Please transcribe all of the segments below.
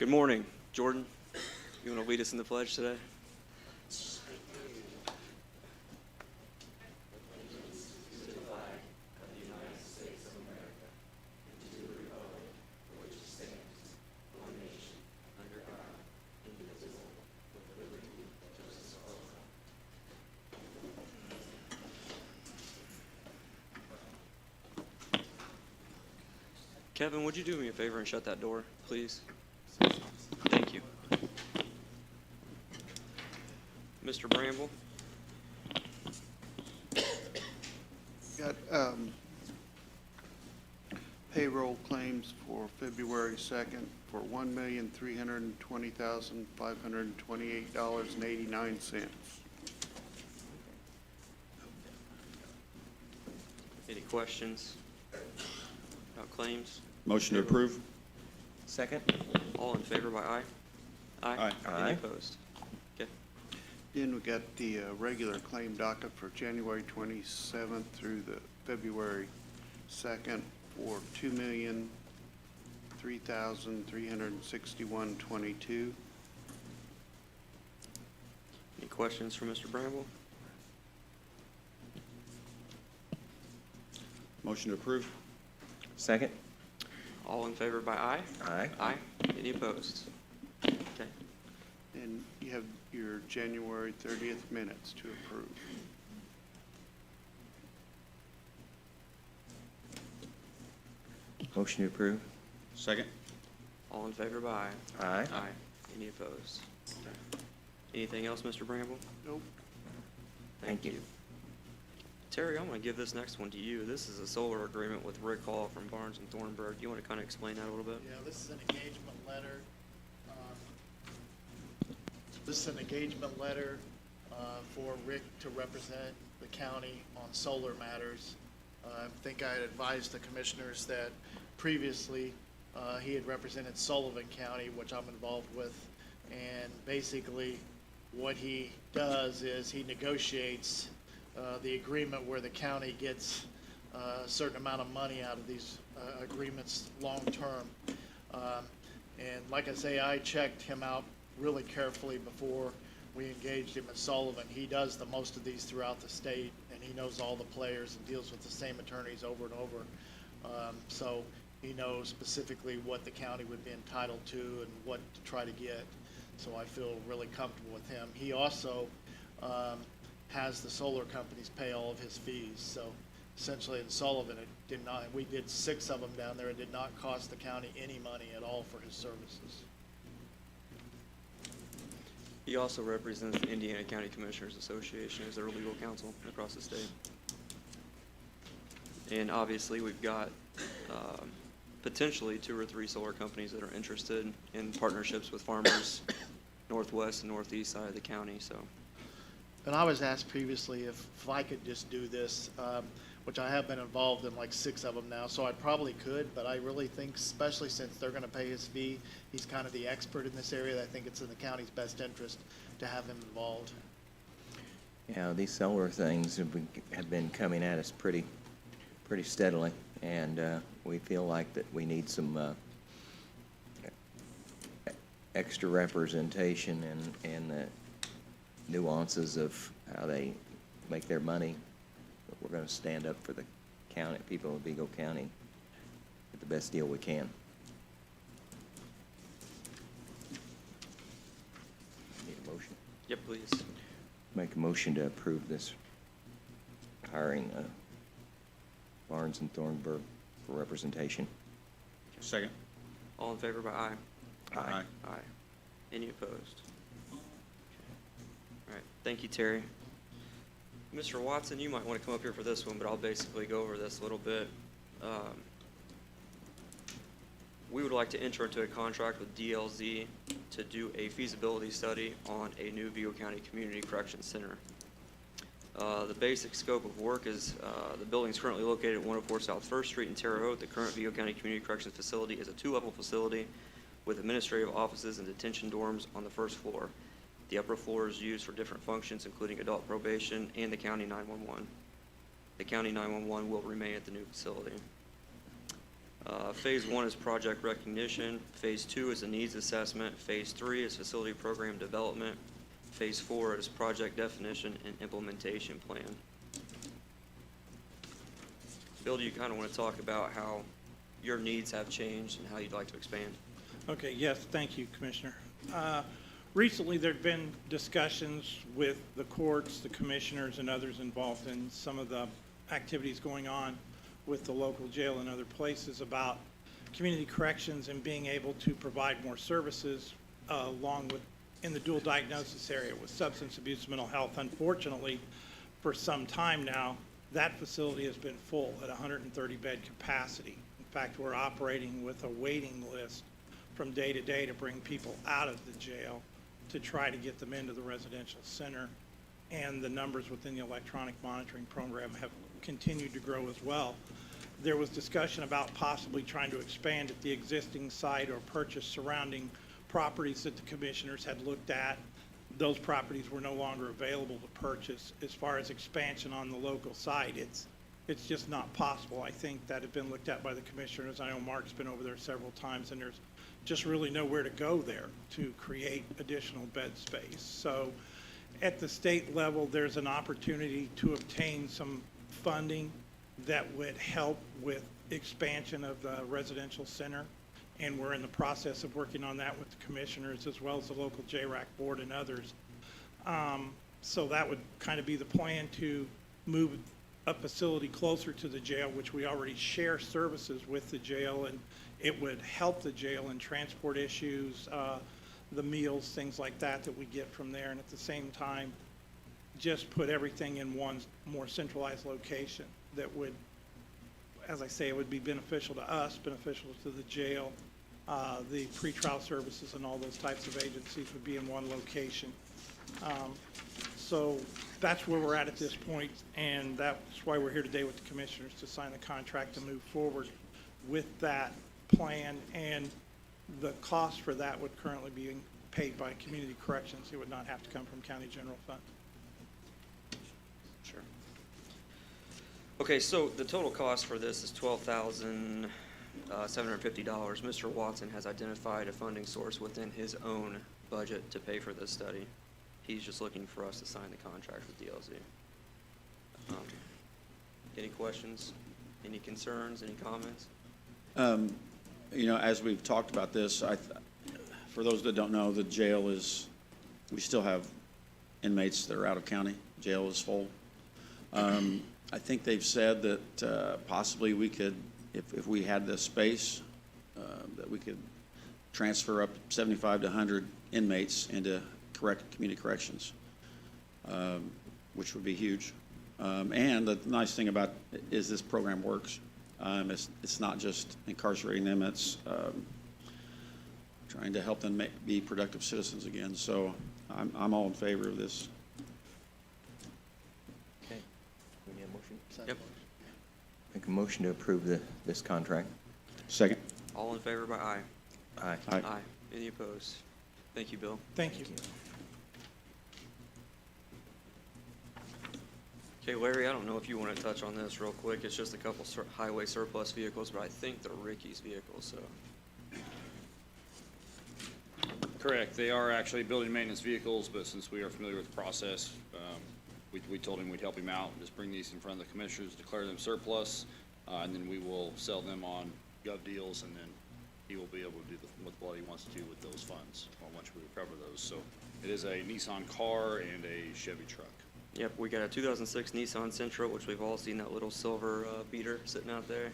Good morning. Jordan, you want to lead us in the pledge today? Kevin, would you do me a favor and shut that door, please? Thank you. Mr. Bramble? Got payroll claims for February 2nd for $1,320,528.89. Any questions about claims? Motion to approve. Second? All in favor by aye? Aye. Any Aye. opposed? Okay. Then we got the regular claim docket for January 27th through the February 2nd for $2,003,361.22. Any questions for Mr. Bramble? Motion to approve. Second? All in favor by aye? Aye. Aye. Any opposed? Okay. And you have your January 30th minutes to approve. Motion to approve? Second. All in favor by aye? Aye. Aye. Any opposed? Okay. Anything else, Mr. Bramble? Nope. Thank you. Terry, I'm going to give this next one to you. This is a solar agreement with Rick Hall from Barnes and Thornburg. Do you want to kind of explain that a little bit? Yeah, this is an engagement letter. This is an engagement letter for Rick to represent the county on solar matters. I think I had advised the commissioners that previously he had represented Sullivan County, which I'm involved with. And basically, what he does is he negotiates the agreement where the county gets a certain amount of money out of these agreements long-term. And like I say, I checked him out really carefully before we engaged him at Sullivan. He does the most of these throughout the state, and he knows all the players and deals with the same attorneys over and over. So he knows specifically what the county would be entitled to and what to try to get. So I feel really comfortable with him. He also has the solar companies pay all of his fees. So essentially in Sullivan, it did not, we did 6 of them down there. It did not cost the county any money at all for his services. He also represents the Indiana County Commissioners Association as their legal counsel across the state. And obviously, we've got potentially 2 or 3 solar companies that are interested in partnerships with farmers northwest and northeast side of the county. So, And I was asked previously if I could just do this, which I have been involved in like 6 of them now, so I probably could, but I really think, especially since they're going to pay his fee, he's kind of the expert in this area. I think it's in the county's best interest to have him involved. Yeah, these solar things have been coming at us pretty steadily, and we feel like that we need some extra representation and the nuances of how they make their money. But we're going to stand up for the county, people of Vigo County, get the best deal we can. Need a motion? yep, please. Make a motion to approve this hiring Barnes and Thornburg for representation. Second. All in favor by aye? Aye. Aye. Any opposed? Okay. All right, thank you, Terry. Mr. Watson, you might want to come up here for this one, but I'll basically go over this a little bit. We would like to enter into a contract with DLZ to do a feasibility study on a new Vigo County Community Correction Center. The basic scope of work is the building is currently located at 104 South First Street in Terre Haute. The current Vigo County Community Corrections Facility is a 2-level facility with administrative offices and detention dorms on the first floor. The upper floor is used for different functions, including adult probation and the county 911. The county 911 will remain at the new facility. Phase 1 is project recognition. Phase 2 is a needs assessment. Phase 3 is facility program development. Phase 4 is project definition and implementation plan. Bill, do you kind of want to talk about how your needs have changed and how you'd like to expand? Okay, yes, thank you, Commissioner. Recently, there've been discussions with the courts, the commissioners, and others involved in some of the activities going on with the local jail and other places about community corrections and being able to provide more services along with in the dual diagnosis area with substance abuse, mental health. Unfortunately, for some time now, that facility has been full at 130-bed capacity. In fact, we're operating with a waiting list from day to day to bring people out of the jail to try to get them into the residential center. And the numbers within the electronic monitoring program have continued to grow as well. There was discussion about possibly trying to expand at the existing site or purchase surrounding properties that the commissioners had looked at. Those properties were no longer available to purchase. As far as expansion on the local site, it's just not possible. I think that had been looked at by the commissioners. I know Mark's been over there several times, and there's just really nowhere to go there to create additional bed space. So at the state level, there's an opportunity to obtain some funding that would help with expansion of the residential center. And we're in the process of working on that with the commissioners as well as the local JRAC board and others. So that would kind of be the plan, to move a facility closer to the jail, which we already share services with the jail, and it would help the jail in transport issues, the meals, things like that we get from there, and at the same time, just put everything in one more centralized location that would, as I say, it would be beneficial to us, beneficial to the jail. The pretrial services and all those types of agencies would be in one location. So that's where we're at this point, and that's why we're here today with the commissioners to sign the contract and move forward with that plan. And the cost for that would currently be paid by community corrections. It would not have to come from county general fund. Sure. Okay, so the total cost for this is $12,750. Mr. Watson has identified a funding source within his own budget to pay for this study. He's just looking for us to sign the contract with DLZ. Any questions? Any concerns? Any comments? You know, as we've talked about this, for those that don't know, the jail we still have inmates that are out of county. Jail is full. I think they've said that possibly we could, if we had the space, that we could transfer up 75 to 100 inmates into community corrections, which would be huge. And the nice thing about it is this program works. It's not just incarcerating them, it's trying to help them be productive citizens again. So I'm all in favor of this. Okay. We need a motion? Yep. Make a motion to approve this contract. Second. All in favor by aye? Aye. Aye. Any opposed? Thank you, Bill. Thank you. Okay, Larry, I don't know if you want to touch on this real quick. It's just a couple highway surplus vehicles, but I think they're Ricky's vehicles, so. Correct. They are actually building maintenance vehicles, but since we are familiar with the process, we told him we'd help him out, just bring these in front of the commissioners, declare them surplus, and then we will sell them on gov deals, and then he will be able to do what he wants to do with those funds once we recover those. So it is a Nissan car and a Chevy truck. Yep, we got a 2006 Nissan Sentra, which we've all seen that little silver beater sitting out there,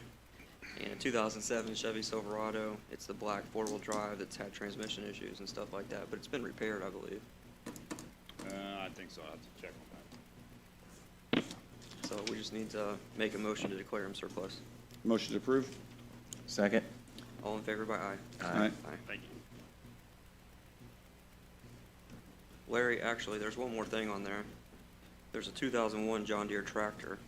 and a 2007 Chevy Silverado. It's the black four-wheel drive that's had transmission issues and stuff like that, but it's been repaired, I believe. I think so. I'll have to check on that. So we just need to make a motion to declare him surplus. Motion to approve? Second? All in favor by aye? Aye. Thank you. Larry, actually, there's one more thing on there. There's a 2001 John Deere tractor.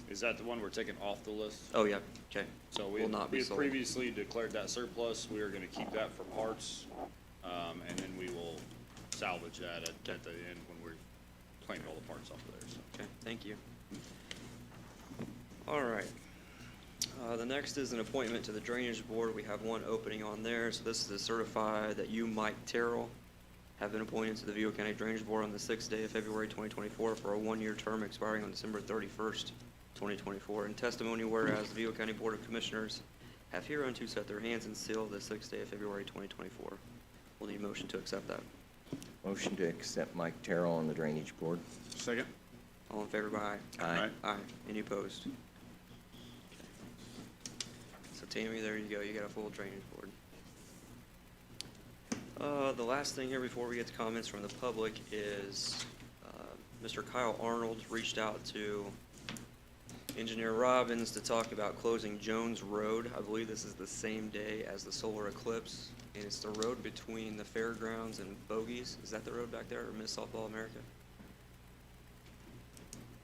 Is that the one we're taking off the list? Oh, yeah, okay. So Will not be we had sold. previously declared that surplus. We are going to keep that for parts, and then we will salvage that at the end when we're claiming all the parts off of there. So. Okay, thank you. All right. The next is an appointment to the Drainage Board. We have one opening on there, so this is to certify that you, Mike Terrell, have been appointed to the Vigo County Drainage Board on the 6th day of February 2024 for a one-year term expiring on December 31st, 2024. In testimony, whereas the Vigo County Board of Commissioners have hereunto set their hands and sealed the 6th day of February 2024. We'll need a motion to accept that. Motion to accept Mike Terrell on the Drainage Board. Second? All in favor, by aye. Aye. Aye. Any opposed? So Tammy, there you go. You got a full Drainage Board. The last thing here before we get to comments from the public is Mr. Kyle Arnold reached out to Engineer Robbins to talk about closing Jones Road. I believe this is the same day as the solar eclipse, and it's the road between the fairgrounds and Bogies. Is that the road back there, or Miss Softball America?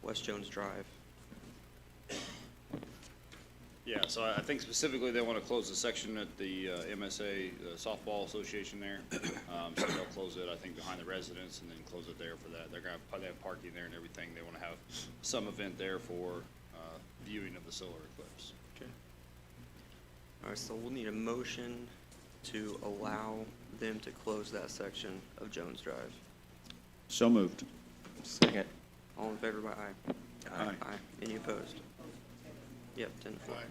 West Jones Drive. Yeah, so I think specifically they want to close the section at the MSA Softball Association there. So they'll close it, I think, behind the residence and then close it there for that. They're going to probably have parking there and everything. They want to have some event there for viewing of the solar eclipse. Okay. All right, so we'll need a motion to allow them to close that section of Jones Drive. So moved. Second. All in favor by aye. Aye. Aye. Any opposed? Yep, 10-4. Aye.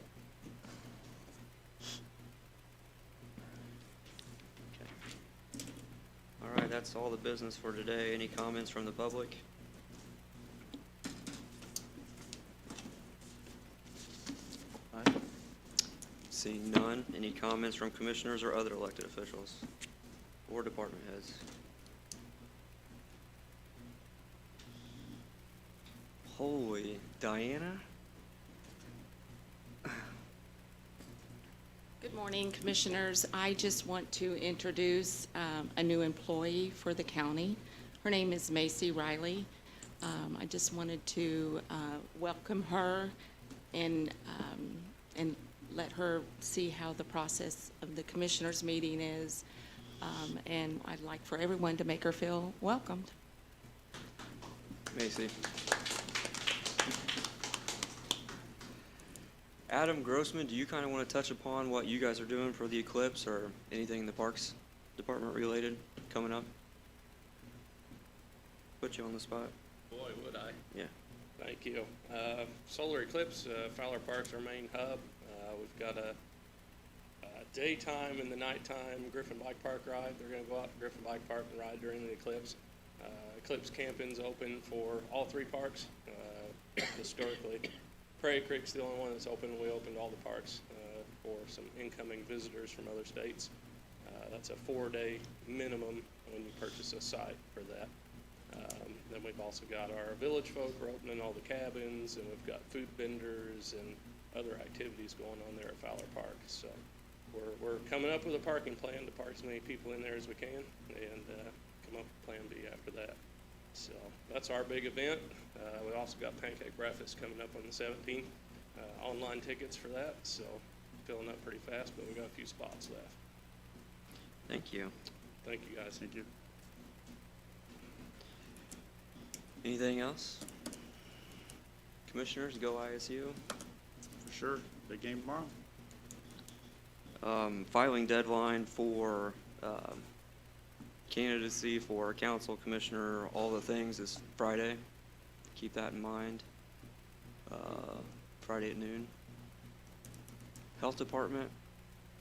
Okay. All right, that's all the business for today. Any comments from the public? Seeing none, any comments from commissioners or other elected officials or department heads? Holy, Diana? Good morning, Commissioners. I just want to introduce a new employee for the county. Her name is Macy Riley. I just wanted to welcome her and let her see how the process of the Commissioners' meeting is. And I'd like for everyone to make her feel welcomed. Macy. Adam Grossman, do you kind of want to touch upon what you guys are doing for the eclipse or anything in the Parks Department related coming up? Put you on the spot. Boy, would I. Yeah. Thank you. Solar Eclipse, Fowler Park's our main hub. We've got a daytime and the nighttime Griffin Bike Park ride. They're going to go out to Griffin Bike Park and ride during the eclipse. Eclipse camping's open for all three parks historically. Prairie Creek's the only one that's open. We opened all the parks for some incoming visitors from other states. That's a 4-day minimum when you purchase a site for that. Then we've also got our village folk. We're opening all the cabins, and we've got food vendors and other activities going on there at Fowler Park. So we're coming up with a parking plan to park as many people in there as we can and come up with Plan B after that. So that's our big event. We also got Pancake Breakfast coming up on the 17th. Online tickets for that, so filling up pretty fast, but we've got a few spots left. Thank you. Thank you, guys. Thank you. Anything else? Commissioners, go ISU. For sure. Big game tomorrow. Filing deadline for candidacy for council, commissioner, all the things is Friday. Keep that in mind. Friday at noon. Health Department,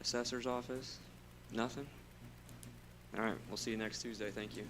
Assessor's Office, nothing? All right, we'll see you next Tuesday. Thank you.